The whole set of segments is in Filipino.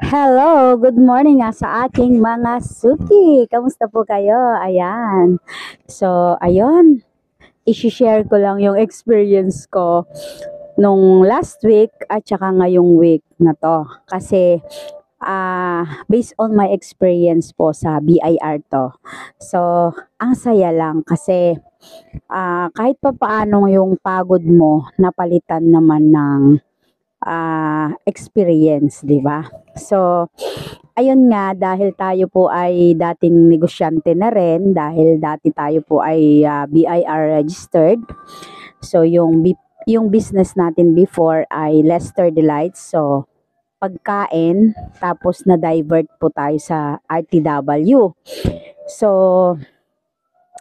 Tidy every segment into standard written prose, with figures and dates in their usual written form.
Hello, good morning nga sa aking mga suki. Kamusta po kayo? Ayan. So, ayun, i-share ko lang yung experience ko nung last week at saka ngayong week na to. Kasi, based on my experience po sa BIR to. So, ang saya lang kasi kahit pa paano yung pagod mo, napalitan naman ng experience, di ba? So, ayun nga, dahil tayo po ay dating negosyante na rin, dahil dati tayo po ay BIR registered. So, yung business natin before ay Lester Delights. So, pagkain, tapos na-divert po tayo sa RTW. So,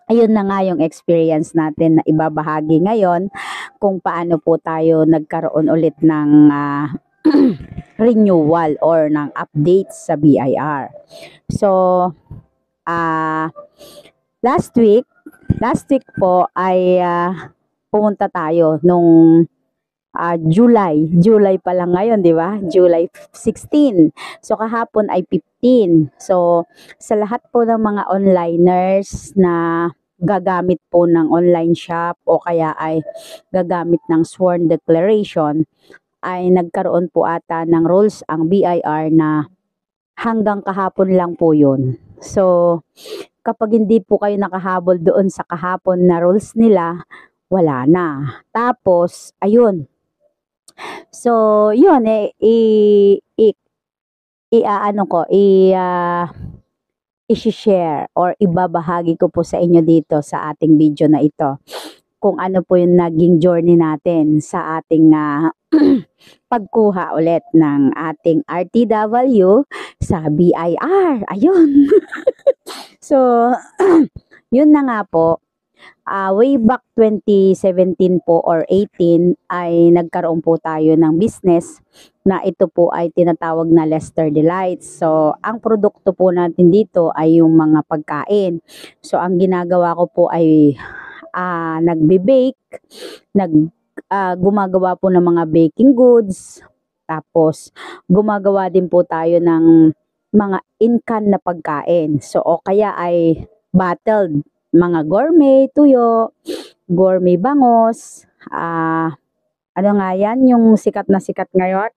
ayun na nga yung experience natin na ibabahagi ngayon kung paano po tayo nagkaroon ulit ng renewal or ng updates sa BIR. So, uh, last week, po ay pumunta tayo nung July pa lang ngayon, di ba? July 16. So, kahapon ay 15. So, sa lahat po ng mga onliners na gagamit po ng online shop o kaya ay gagamit ng sworn declaration, ay nagkaroon po ata ng rules ang BIR na hanggang kahapon lang po yun. So, kapag hindi po kayo nakahabol doon sa kahapon na rules nila, wala na. Tapos, ayun. So, yun, ano ko, i-share or ibabahagi ko po sa inyo dito sa ating video na ito kung ano po yung naging journey natin sa ating pagkuha ulit ng ating RTW sa BIR. Ayun. So, yun na nga po. Way back 2017 po or 18 ay nagkaroon po tayo ng business na ito po ay tinatawag na Lester Delights. So, ang produkto po natin dito ay yung mga pagkain. So, ang ginagawa ko po ay nagbe-bake, gumagawa po ng mga baking goods, tapos gumagawa din po tayo ng mga in-can na pagkain. So, o kaya ay bottled, mga gourmet, tuyo, gourmet bangos, ano nga yan, yung sikat na sikat ngayon,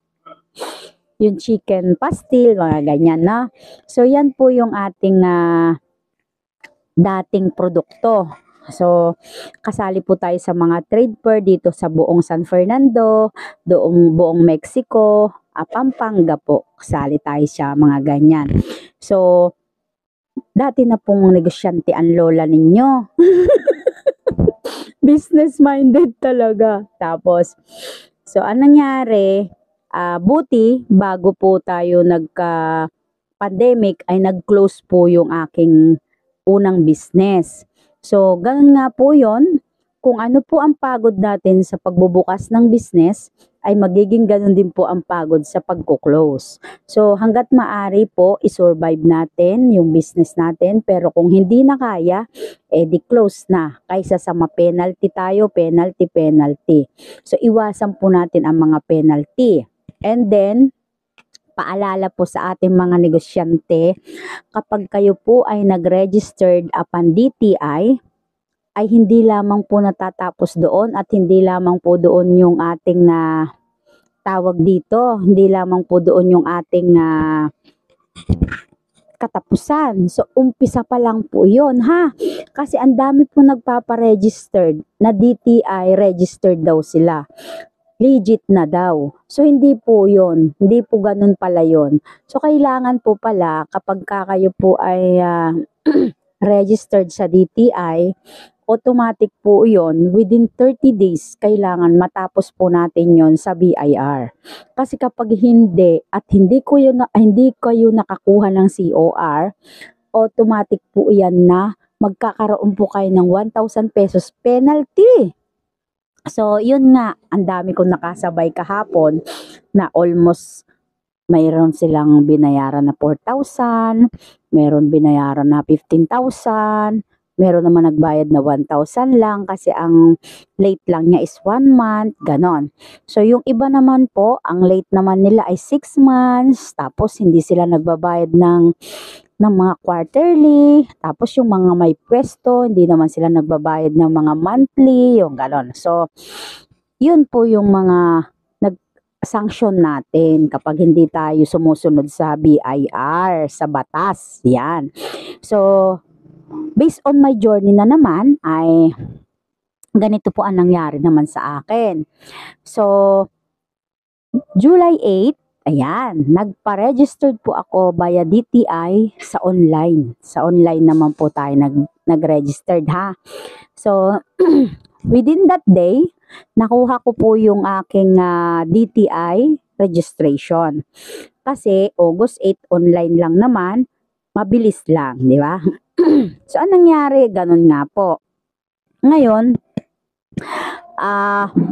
yung chicken pastil, mga ganyan na. So, yan po yung ating dating produkto. So, kasali po tayo sa mga trade fair dito sa buong San Fernando, buong Mexico, Pampanga po. Kasali tayo sa mga ganyan. So, dati na pong negosyante ang lola ninyo. Business-minded talaga. Tapos, so, anong nangyari? Buti, bago po tayo nagka-pandemic, ay nag-close po yung aking unang business. So, ganun nga po yon. Kung ano po ang pagod natin sa pagbubukas ng business, ay magiging ganun din po ang pagod sa pagko-close. So, hanggat maari po, isurvive natin yung business natin. Pero kung hindi na kaya, di close na. Kaysa sa ma-penalty tayo, penalty. So, iwasan po natin ang mga penalty. And then, paalala po sa ating mga negosyante, kapag kayo po ay nag-registered upon DTI, ay hindi lamang po natatapos doon at hindi lamang po doon yung ating tawag dito, hindi lamang po doon yung ating katapusan. So, umpisa pa lang po yun, ha? Kasi ang dami po nagpapa-registered na DTI registered daw sila. Legit na daw. So, hindi po yun. Hindi po ganun pala yun. So, kailangan po pala kapag kayo po ay registered sa DTI, automatic po yun. Within 30 days, kailangan matapos po natin yon sa BIR. Kasi kapag hindi at hindi kayo nakakuha ng COR, automatic po yan na magkakaroon po kayo ng 1,000 pesos penalty. So, yun nga, ang dami kong nakasabay kahapon na almost mayroon silang binayaran na 4,000, mayroon binayaran na 15,000, Meron naman nagbayad na 1,000 lang kasi ang late lang niya is 1 month, ganon. So yung iba naman po, ang late naman nila ay 6 months, tapos hindi sila nagbabayad ng mga quarterly, tapos yung mga may pwesto, hindi naman sila nagbabayad ng mga monthly, yung ganon. So yun po yung mga sanction natin kapag hindi tayo sumusunod sa BIR, sa batas. Yan. So, based on my journey na naman, ay ganito po ang nangyari naman sa akin. So, July 8, ayan, nagpa-registered po ako via DTI sa online. Sa online naman po tayo nag-registered ha. So, within that day, nakuha ko po yung aking DTI registration. Kasi August 8 online lang naman, mabilis lang, di ba? So, anong nangyari? Ganun nga po. Ngayon,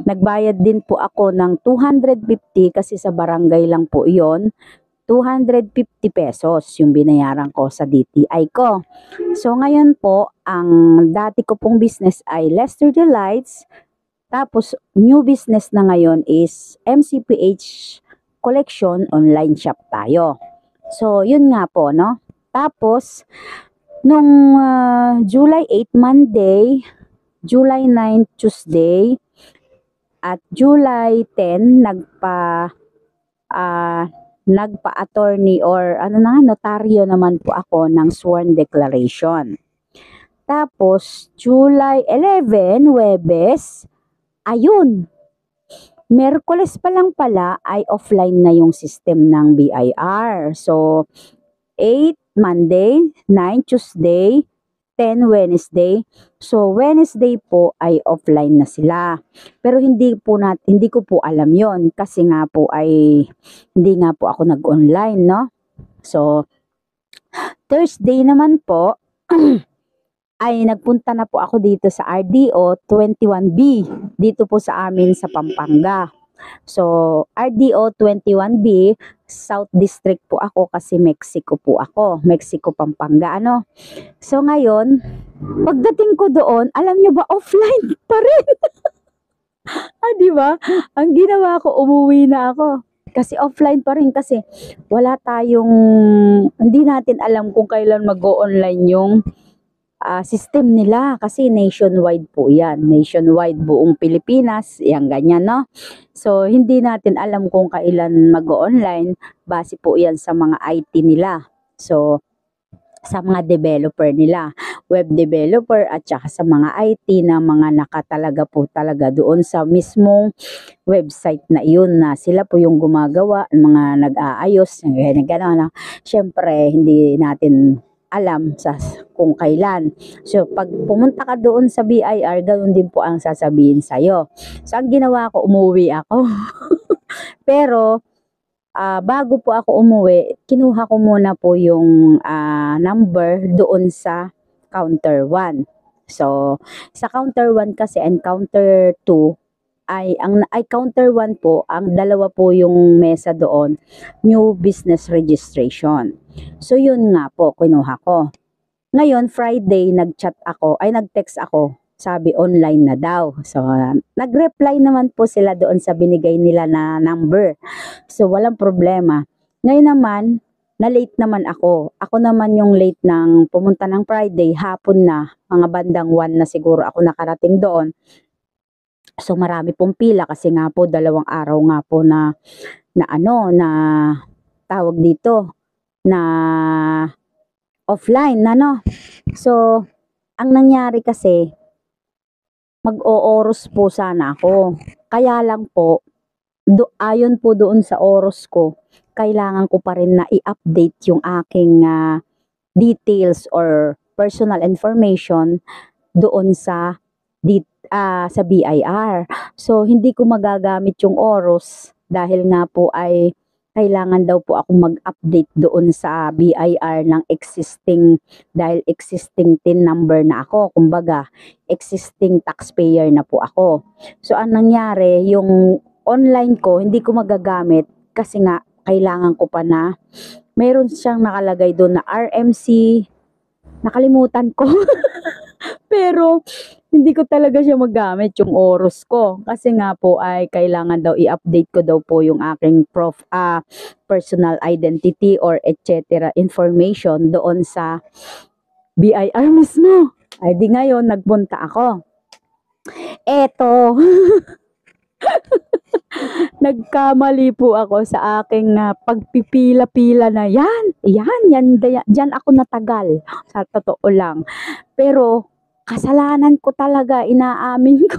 nagbayad din po ako ng 250 kasi sa barangay lang po iyon. 250 pesos yung binayaran ko sa DTI ko. So, ngayon po, ang dati ko pong business ay Lester Delights. Tapos, new business na ngayon is MCPH Collection Online Shop tayo. So, yun nga po, no? Tapos, nung July 8 Monday, July 9 Tuesday, at July 10, nagpa-attorney or notaryo naman po ako ng sworn declaration. Tapos, July 11, Huwebes, ayun, Merkules pa lang pala ay offline na yung system ng BIR. So, 8 Monday, 9 Tuesday, 10 Wednesday. So, Wednesday po ay offline na sila. Pero hindi ko po alam yon kasi nga po ay hindi nga po ako nag-online, no? So, Thursday naman po ay nagpunta na po ako dito sa RDO 21B dito po sa amin sa Pampanga. So, RDO 21B, South District po ako kasi Mexico po ako. Mexico, Pampanga, ano. So, ngayon, pagdating ko doon, alam nyo ba, offline pa rin. Di ba? Ang ginawa ko, umuwi na ako. Kasi offline pa rin kasi wala tayong, hindi natin alam kung kailan mag-go-online yung system nila kasi nationwide po yan. Nationwide, buong Pilipinas, yan ganyan, no? So, hindi natin alam kung kailan mag-online. Base po yan sa mga IT nila. So, sa mga developer nila. Web developer at saka sa mga IT na mga nakatalaga po talaga doon sa mismong website na iyon na sila po yung gumagawa, mga nag-aayos, gano'n. Siyempre, hindi natin alam kung kailan. So, pag pumunta ka doon sa BIR, ganoon din po ang sasabihin sa'yo. So, ang ginawa ko, umuwi ako. Pero, bago po ako umuwi, kinuha ko muna po yung number doon sa counter 1. So, sa counter 1 kasi and counter 2, ay counter 1 po, ang dalawa po yung mesa doon, new business registration. So, yun nga po, kinuha ko. Ngayon, Friday, nag-text ako, sabi online na daw. So, nag-reply naman po sila doon sa binigay nila na number. So, walang problema. Ngayon naman, na-late naman ako. Ako naman yung late ng pumunta ng Friday, hapon na, mga bandang 1 na siguro ako nakarating doon. So, marami pong pila kasi nga po, 2 araw nga po na tawag dito, na offline, So, ang nangyari kasi, mag-o-oros po sana ako. Kaya lang po, ayon po doon sa oros ko, kailangan ko pa rin na i-update yung aking details or personal information doon sa BIR. So, hindi ko magagamit yung oros dahil nga po ay kailangan daw po ako mag-update doon sa BIR ng dahil existing TIN number na ako. Kumbaga, existing taxpayer na po ako. So, ang nangyari, yung online ko, hindi ko magagamit kasi nga, kailangan ko pa na, mayroon siyang nakalagay doon na RMC, nakalimutan ko. Pero hindi ko talaga siya magamit yung oras ko. Kasi nga po ay kailangan daw i-update ko daw po yung aking personal identity or etc. information doon sa BIR mismo. Ay di ngayon, nagpunta ako. Eto, nagkamali po ako sa aking pagpipila-pila na yan. Diyan ako natagal. Sa totoo lang. Pero, kasalanan ko talaga, inaamin ko.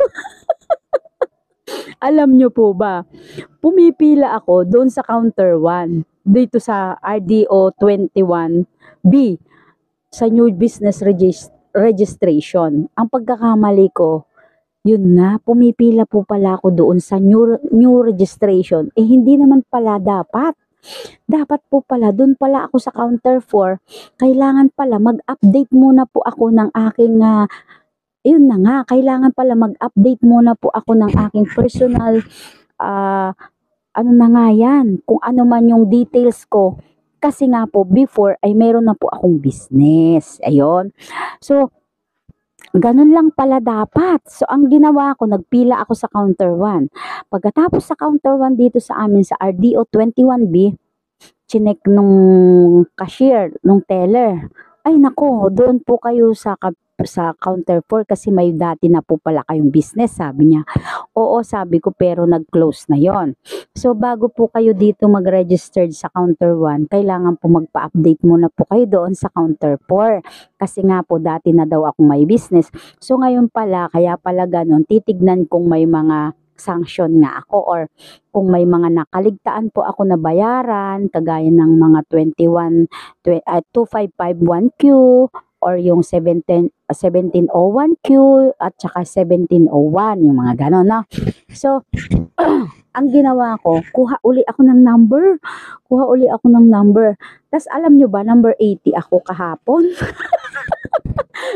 Alam nyo po ba, pumipila ako doon sa counter 1, dito sa RDO 21B, sa New Business Registration. Ang pagkakamali ko, yun na, pumipila po pala ako doon sa new registration. Eh, hindi naman pala dapat. Dapat po pala, doon pala ako sa counter 4. Kailangan pala mag-update muna po ako ng aking, yun na nga, kailangan pala mag-update muna po ako ng aking personal, ano na nga yan, kung ano man yung details ko. Kasi nga po, before ay meron na po akong business. Ayun. So, ganun lang pala dapat. So, ang ginawa ko, nagpila ako sa counter 1. Pagkatapos sa counter 1 dito sa amin sa RDO 21B, chinek nung cashier, nung teller. Ay nako, doon po kayo sa counter 4 kasi may dati na po pala kayong business, sabi niya. Oo, sabi ko, pero nag-close na yon. So, bago po kayo dito mag-registered sa counter 1, kailangan po magpa-update muna po kayo doon sa counter 4. Kasi nga po, dati na daw akong may business. So, ngayon pala, kaya pala ganun, titignan kung may mga sanction nga ako or kung may mga nakaligtaan po ako na bayaran, kagaya ng mga 2551Q, or yung 1701Q at saka 1701, yung mga gano'n, no? So, ang ginawa ko, kuha uli ako ng number. Tapos alam nyo ba, number 80 ako kahapon.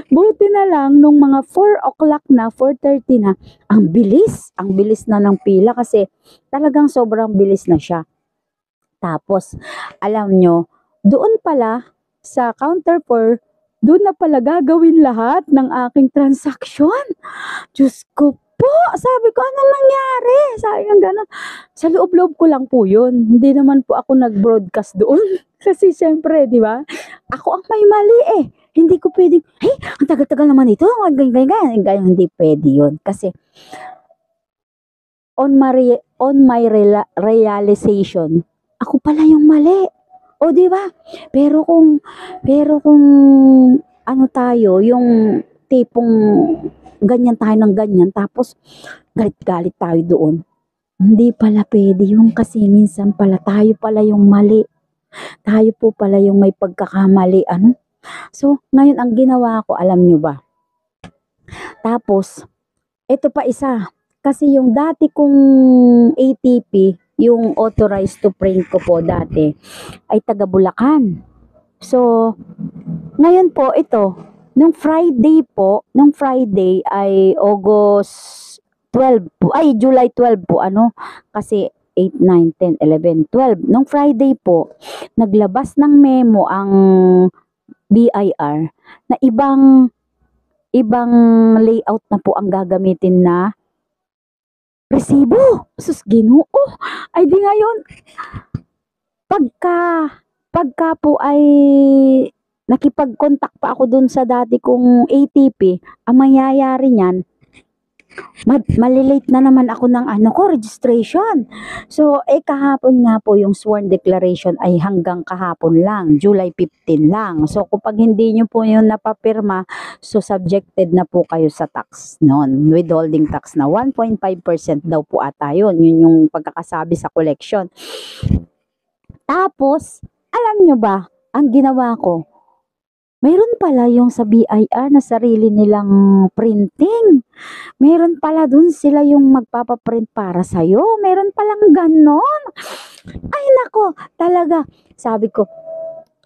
Buti na lang, nung mga 4 o'clock na, 4:30 na, ang bilis na ng pila kasi talagang sobrang bilis na siya. Tapos, alam nyo, doon pala sa counter 4, doon na pala gagawin lahat ng aking transaksyon. Diyos ko po, sabi ko, anong nangyari? Sabi ko gano'n. Sa loob-loob ko lang po yun. Hindi naman po ako nag-broadcast doon. Kasi siyempre, di ba? Ako ang may mali eh. Hindi ko pwedeng, hey, ang tagal-tagal naman ito. Ganyan, hindi pwede yun. Kasi, on my realization, ako pala yung mali. O di ba? Pero kung ano tayo, yung tipong ganyan tayo ng ganyan, tapos galit-galit tayo doon. Hindi pala pwede yung kasi minsan pala tayo pala yung mali. Tayo po pala yung may pagkakamali. Ano? So, ngayon ang ginawa ko, alam nyo ba? Tapos, ito pa isa. Kasi yung dati kong ATP, yung authorized to print ko po dati, ay taga Bulacan. So, ngayon po ito, nung Friday ay August 12 po, ay July 12 po, kasi 8, 9, 10, 11, 12. Nung Friday po, naglabas ng memo ang BIR na ibang layout na po ang gagamitin na resibo. Sus, Ginoo. Ay di ngayon, pagka po ay nakipag-contact pa ako dun sa dati kong ATP, ang mangyayari niyan, malilate na naman ako ng registration. So, kahapon nga po yung sworn declaration ay hanggang kahapon lang, July 15 lang. So, kapag hindi nyo po yun napapirma, so subjected na po kayo sa tax noon, withholding tax na 1.5% daw po ata yun. Yun yung pagkakasabi sa collection. Tapos, alam nyo ba, ang ginawa ko, mayroon pala yung sa BIR na sarili nilang printing. Meron pala dun sila yung magpapaprint para sa'yo. Meron palang ganon. Ay nako, talaga. Sabi ko,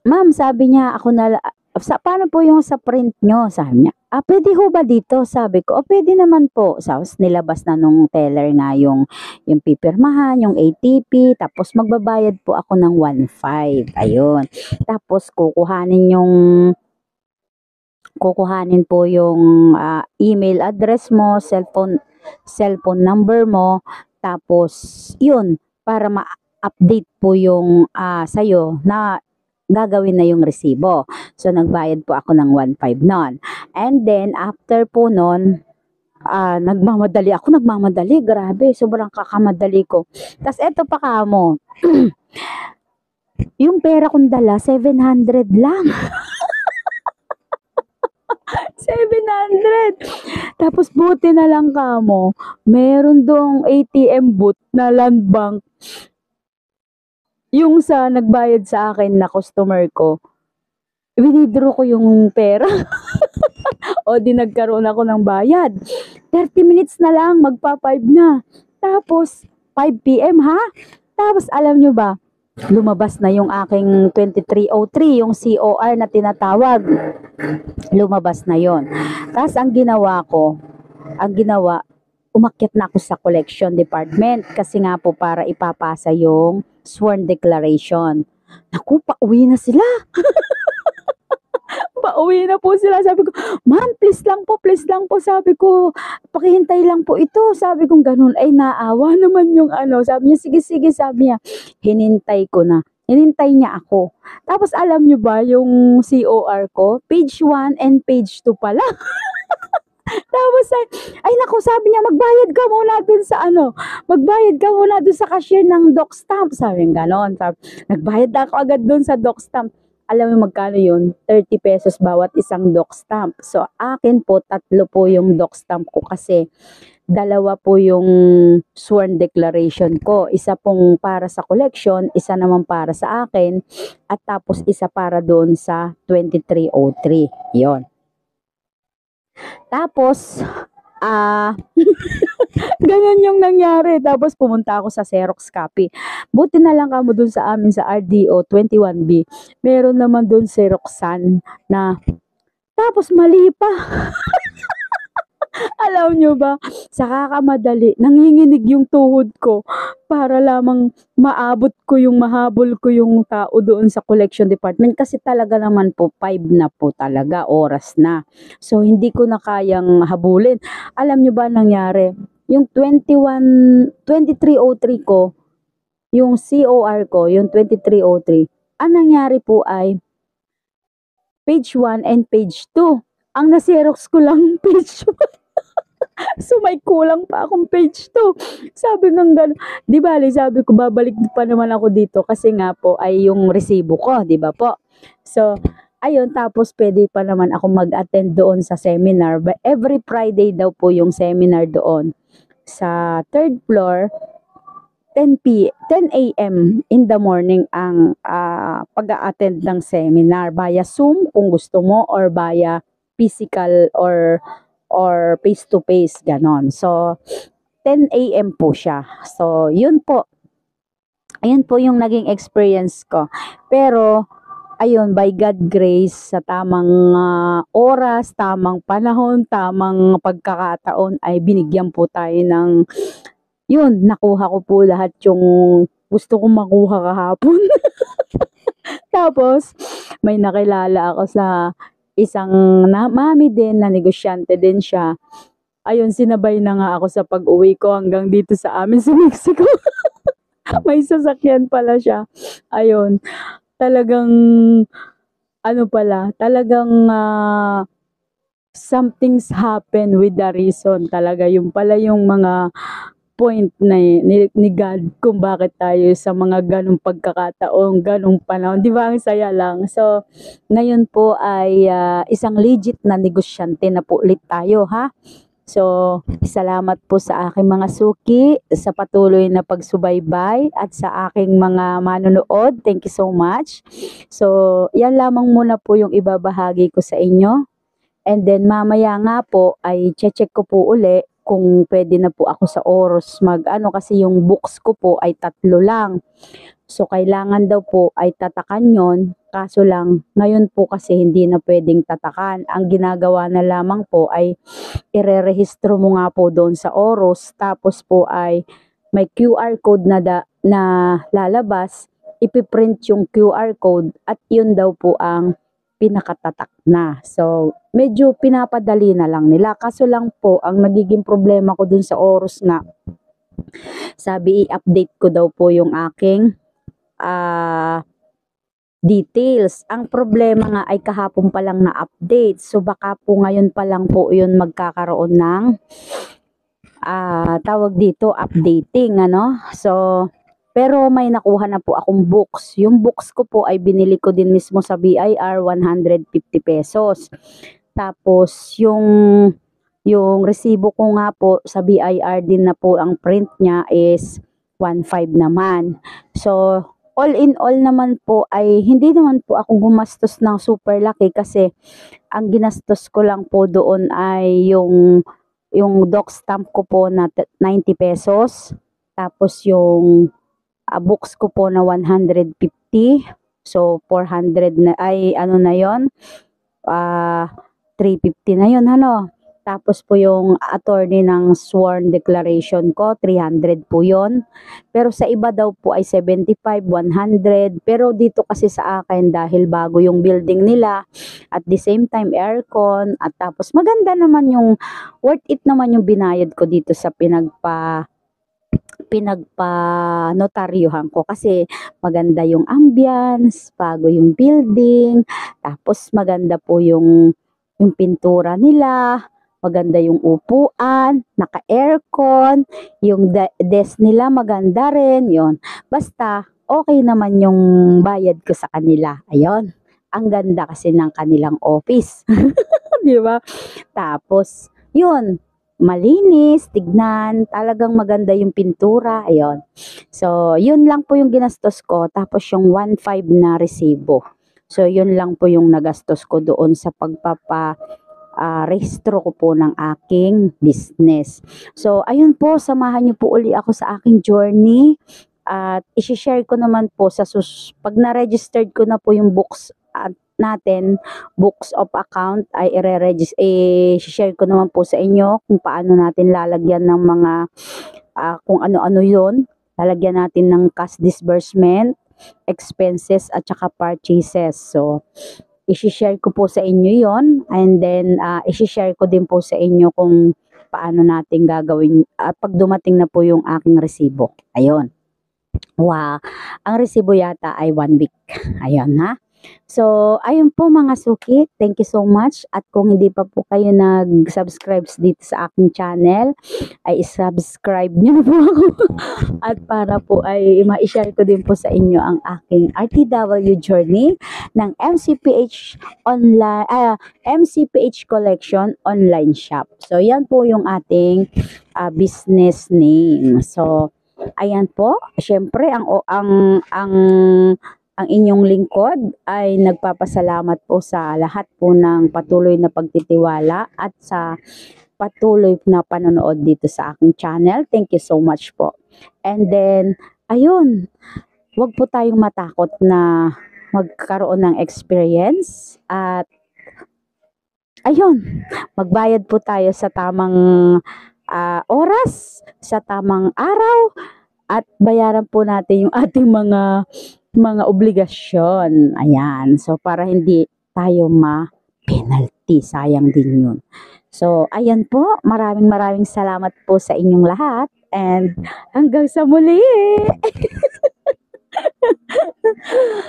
ma'am, sabi niya, paano po yung sa print nyo? Sabi niya, pwede ho ba dito? Sabi ko, pwede naman po. Tapos nilabas na nung teller nga yung pipirmahan, yung ATP, tapos magbabayad po ako ng 1.5. Ayun. Tapos kukuhanin yung kukuhanin po yung email address mo, cellphone number mo, tapos yun, para ma-update po yung sa'yo na gagawin na yung resibo. So, nagbayad po ako ng 1.5 nun. And then, after po nun, nagmamadali, grabe, sobrang kakamadali ko. Tapos, eto pa kamo, yung pera kong dala, 700 lang. 700. Tapos buti na lang kamo, meron dong ATM booth na Land Bank. Yung sa nagbayad sa akin na customer ko, winidraw ko yung pera. O di nagkaroon ako ng bayad. 30 minutes na lang, magpa-5 na. Tapos, 5 p.m. ha? Tapos alam nyo ba, lumabas na yung aking 2303, yung COR na tinatawag. Lumabas na yon. Tapos ang ginawa, umakyat na ako sa collection department kasi nga po para ipapasa yung sworn declaration. Naku, pauwi na sila. Pauwi na po sila. Sabi ko, ma'am, please lang po. Sabi ko, pakihintay lang po ito. Sabi ko, ganun. Ay, naawa naman yung ano. Sabi niya, sige, sabi niya. Hinintay ko na. Hinintay niya ako. Tapos, alam niyo ba, yung COR ko, page 1 and page 2 pala. Tapos, ay naku, sabi niya, magbayad ka muna dun sa magbayad ka muna dun sa cashier ng doc stamp. Sabi niya, ganon. Nagbayad ako agad dun sa doc stamp. Alam mo magkano yun? 30 pesos bawat isang doc stamp. So, akin po, 3 po yung doc stamp ko kasi 2 po yung sworn declaration ko. Isa pong para sa collection, isa naman para sa akin, at tapos isa para doon sa 2303. Yon. Tapos, ganyan yung nangyari. Tapos pumunta ako sa Xerox copy. Buti na lang kamo dun sa amin sa RDO 21B. Meron naman dun Xeroxan na tapos mali pa. Alam nyo ba, sa kakamadali, nanginginig yung tuhod ko para lamang mahabol ko yung tao doon sa collection department kasi talaga naman po 5 na po talaga, oras na. So, hindi ko na kayang habulin. Alam nyo ba nangyari? Yung 2303 ko, yung COR ko, yung 2303, ang nangyari po ay page 1 and page 2. Ang na-Xerox ko lang page 1. So may kulang pa akong page 2. Sabi ng gano'n. Di bali, sabi ko babalik pa naman ako dito kasi nga po ay yung resibo ko, di ba po? So, ayun, tapos pwede pa naman ako mag-attend doon sa seminar. But every Friday daw po yung seminar doon. Sa 3rd floor, 10 a.m. in the morning ang pag-a-attend ng seminar via Zoom kung gusto mo or via physical or face-to-face, ganon. So, 10 a.m. po siya. So, yun po. Ayun po yung naging experience ko. Pero, ayun, by God grace, sa tamang oras, tamang panahon, tamang pagkakataon, ay binigyan po tayo ng, yun, nakuha ko po lahat yung gusto kong makuha kahapon. Tapos, may nakilala ako sa isang mami din na negosyante din siya. Ayun, sinabay na nga ako sa pag-uwi ko hanggang dito sa amin sa Mexico. May sasakyan pala siya. Ayun, talagang talagang something's happen with the reason. Talaga yung pala yung mga point na ni God kung bakit tayo sa mga ganong pagkakataon, ganong panahon. Di ba ang saya lang? So, ngayon po ay isang legit na negosyante na po ulit tayo, ha? So, salamat po sa aking mga suki, sa patuloy na pagsubaybay at sa aking mga manonood. Thank you so much. So, yan lamang muna po yung ibabahagi ko sa inyo. And then, mamaya nga po ay check ko po uli kung pwede na po ako sa oras kasi yung books ko po ay 3 lang. So, kailangan daw po ay tatakan yon. Kaso lang, ngayon po kasi hindi na pwedeng tatakan. Ang ginagawa na lamang po ay irerehistro mo nga po doon sa oros. Tapos po ay may QR code na lalabas. Ipiprint yung QR code at yun daw po ang pinakatatak na. So, medyo pinapadali na lang nila. Kaso lang po, ang nagiging problema ko dun sa oras nga, sabi i-update ko daw po yung aking details. Ang problema nga ay kahapon pa lang na-update. So, baka po ngayon pa lang po yun magkakaroon ng tawag dito, updating, ano? So, pero may nakuha na po akong books. Yung books ko po ay binili ko din mismo sa BIR, 150 pesos. Tapos, yung resibo ko nga po sa BIR din na po ang print niya is 1.5 naman. So, all in all naman po ay hindi naman po ako gumastos ng super laki kasi ang ginastos ko lang po doon ay yung doc stamp ko po na 90 pesos. Tapos yung books ko po na 150. So 400 na ay ano na yon, 350 na yon, ano. Tapos po yung attorney ng sworn declaration ko, 300 po yon. Pero sa iba daw po ay 75, 100. Pero dito kasi sa akin dahil bago yung building nila, at the same time aircon, at tapos maganda naman yung, worth it naman yung binayad ko dito sa pinagpa-notaryuhan ko kasi maganda yung ambience, bago yung building, tapos maganda po yung pintura nila, maganda yung upuan, naka-aircon, yung desk nila maganda rin, yon. Basta okay naman yung bayad ko sa kanila. Ayun. Ang ganda kasi ng kanilang office. Di ba? Tapos, yun, malinis, tignan, talagang maganda yung pintura, ayun. So, yun lang po yung ginastos ko, tapos yung 1.5 na resibo. So, yun lang po yung nagastos ko doon sa rehistro ko po ng aking business. So, ayun po, samahan niyo po uli ako sa aking journey at i-share ko naman po pag na-registered ko na po yung books natin, books of account, ay i-share ko naman po sa inyo kung paano natin lalagyan ng mga kung ano-ano yon. Lalagyan natin ng cash disbursement, expenses at saka purchases. So, i-share ko po sa inyo yon, and then i-share ko din po sa inyo kung paano natin gagawin pag dumating na po yung aking resibo. Ayun. Wow. Ang resibo yata ay 1 week. Ayun, ha. So, ayun po mga suki, thank you so much. At kung hindi pa po kayo nag-subscribe dito sa aking channel, ay subscribe nyo na po ako. At para po ay ma-share ko din po sa inyo ang aking RTW journey ng MCPH online, MCPH Collection online shop. So, yan po yung ating business name. So, ayan po, syempre ang inyong lingkod ay nagpapasalamat po sa lahat po ng patuloy na pagtitiwala at sa patuloy na panonood dito sa aking channel. Thank you so much po. And then, ayun, wag po tayong matakot na magkaroon ng experience at ayun, magbayad po tayo sa tamang oras, sa tamang araw, at bayaran po natin yung ating mga obligasyon. Ayan. So, para hindi tayo ma-penalty. Sayang din yun. So, ayan po. Maraming salamat po sa inyong lahat. And hanggang sa muli.